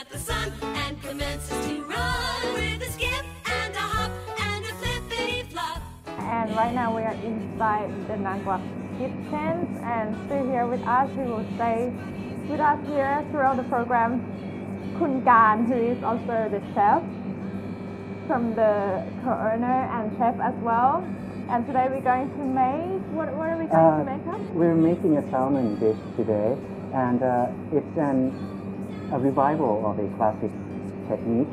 at the sun and commences to run with a skip and a hop and a flippity flop. And right now we are inside the NangKwak kitchen, and still here with us, who will stay with us here throughout the program, Kun Kan, who is also the chef from the co-owner and chef as well. And today we're going to make, what are we going to make? We're making a salmon dish today, and it's a revival of a classic technique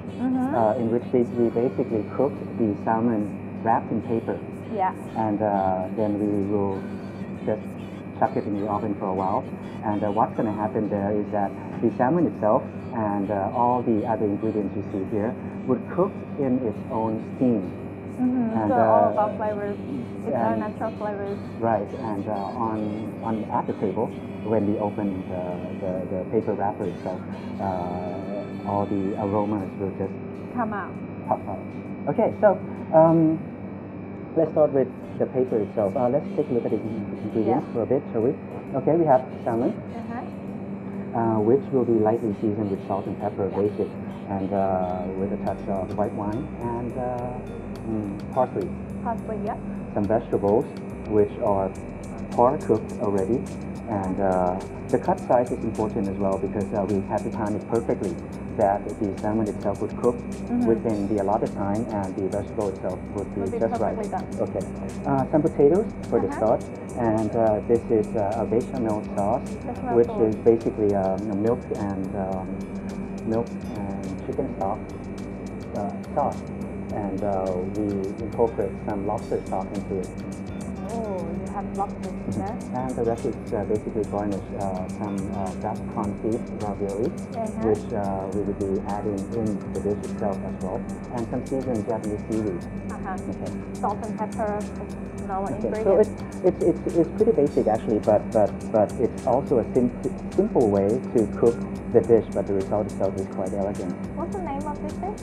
in which we basically cook the salmon wrapped in paper. Yeah. And then we will just chuck it in the oven for a while. And what's going to happen there is that the salmon itself and all the other ingredients you see here would cook in its own steam. And so all of our flavors, its own natural flavors. Right, and at the table, when we open the paper wrapper itself, all the aromas will just come out. Pop out. Okay, so let's start with the paper itself. Let's take a look at the ingredients for a bit, shall we? Okay, we have salmon, which will be lightly seasoned with salt and pepper, basic, and with a touch of white wine and parsley. Parsley, yeah. Some vegetables, which are par-cooked already, and the cut size is important as well because we have to time it perfectly that the salmon itself would cook within the allotted time and the vegetable itself would be just right. Done. Okay. Some potatoes for the start, and this is a bechamel sauce, which is basically milk and chicken stock sauce, and we incorporate some lobster stock into it. Oh, you have lobster in there. And the rest is basically garnish some duck confit ravioli, which we would be adding in the dish itself as well, and some seasoned Japanese seaweed. Okay. Salt and pepper, normal So ingredients. it's pretty basic actually, but it's also a simple way to cook the dish, but the result itself is quite elegant. What's the name of this dish?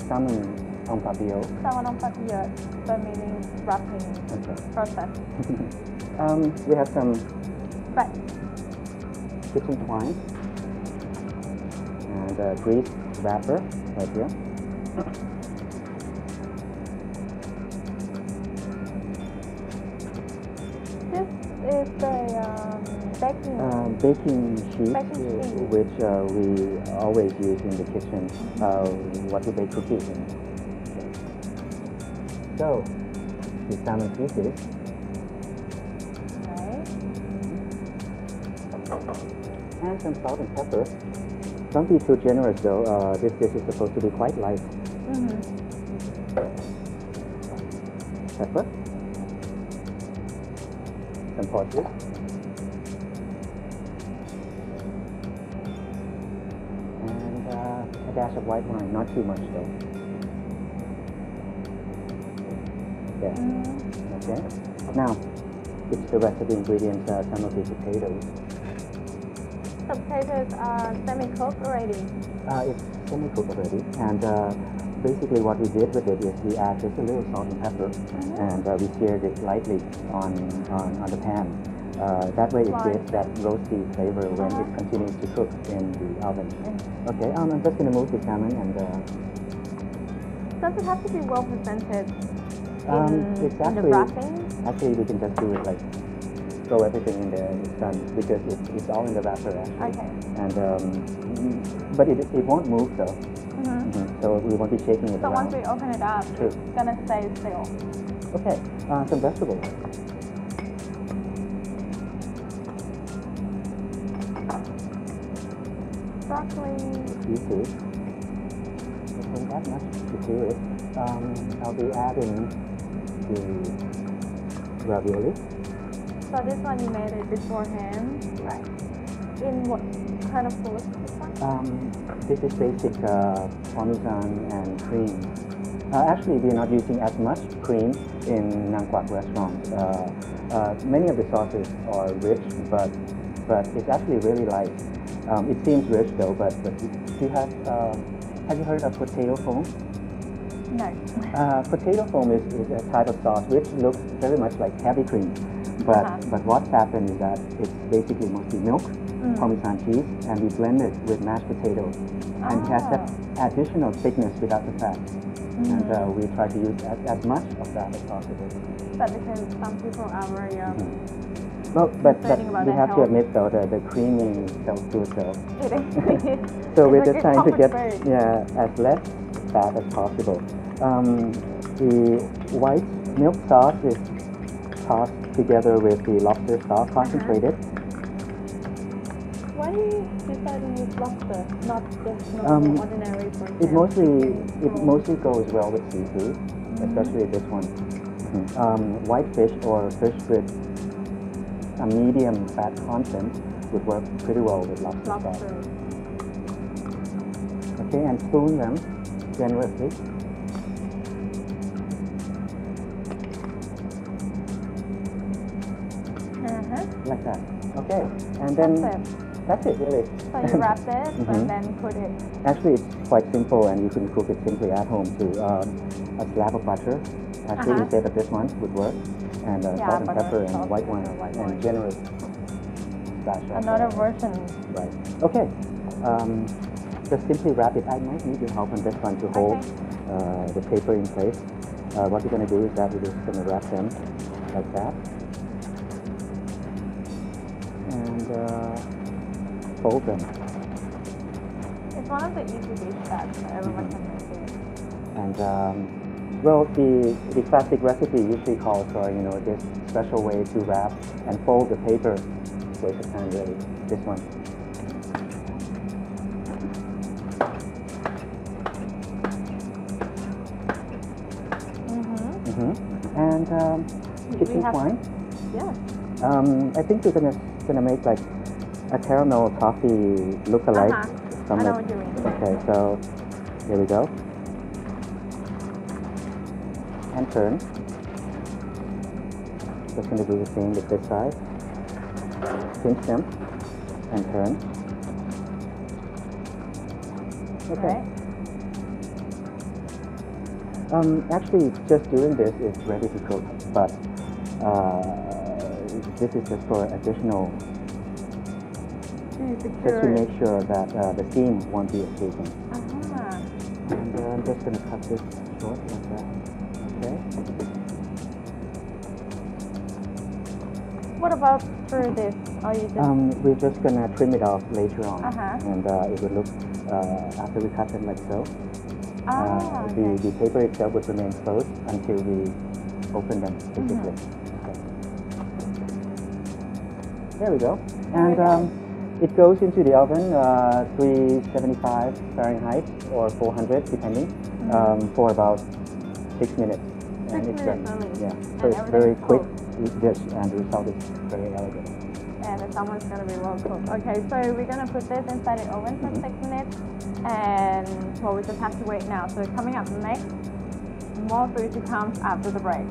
Salmon en papillo. Salmon en papillo, so meaning wrapping process. We have some Right. kitchen twine and a grease wrapper right here. This is the baking sheet, which we always use in the kitchen, what we bake cookies in. Okay. So, the salmon pieces. And some salt and pepper. Don't be too generous though, this dish is supposed to be quite light. Pepper. Some parsley. And a dash of white wine, not too much though. Okay. Now, it's the rest of the ingredients, some of the potatoes. The potatoes are semi-cooked already. It's semi-cooked already, and basically what we did with it is we add just a little salt and pepper, and we seared it lightly on the pan. That way it gives that roasty flavor when it continues to cook in the oven. Okay, I'm just going to move the salmon and... Does it have to be well presented it's in the wrapping? Actually, we can just do it like throw everything in there and it's done because it's all in the wrapper actually. Okay. And but it won't move though. So we won't be shaking it So around. once we open it up, it's gonna stay still. Okay. Some vegetables. Broccoli. Seafood. Nothing that much to do it. I'll be adding the ravioli. So this one you made it beforehand. Right. In what kind of sauce is this one? This is basic parmesan and cream. Actually, we are not using as much cream in NangKwak restaurants. Many of the sauces are rich, but it's actually really light. It seems rich though, but do you have you heard of potato foam? No. Potato foam is a type of sauce which looks very much like heavy cream, But what's happened is that it's basically mostly milk, Parmesan cheese, and we blend it with mashed potato. And it has that additional thickness without the fat. And we try to use as much of that as possible. But because some people are very Well, but complaining about we their have to health. admit though that the creamy sells good though. it is. So It's we're a just good trying to get comfort food. as less fat as possible. The white milk sauce is tossed together with the lobster sauce concentrated. Why do you decide to use lobster, not just ordinary for It mostly goes well with seafood, especially this one. White fish or fish with a medium fat content would work pretty well with lobster sauce. lobster. Okay, and spoon them generously. Like that. Okay, and then that's it really. So you wrap it and then put it. Actually, it's quite simple, and you can cook it simply at home too. A slab of butter, actually instead of this one, would work, and salt and pepper and white wine, and generous splash of Another version. Right. Okay. Just simply wrap it. I might need your help on this one to hold the paper in place. What we're going to do is that we're just going to wrap them like that. And fold them. It's one of the easy dishes that everyone can make it. And well, the classic recipe usually calls for this special way to wrap and fold the paper. Waste of time really. This one. And kitchen twine. Yeah. I think we're gonna make like a caramel toffee look-alike from I know it. what you mean. Okay, so here we go. And turn. Just gonna do the same with this side. Pinch them and turn. Okay. Actually, just doing this is ready to cook, but this is just for additional, just to make sure that the steam won't be escaping. And I'm just going to cut this short like that. Okay. What about through this? Or you just We're just going to trim it off later on, and it would look after we cut it like so. The paper itself would remain closed until we open them physically. Okay. There we go. And it goes into the oven, 375 Fahrenheit or 400 depending, for about 6 minutes. And it's done. Yeah. So it's very quick dish, and the result is very elegant. And the salmon's going to be well cooked. Okay, so we're going to put this inside the oven for 6 minutes. And well, we just have to wait now. So coming up next, more food to come after the break.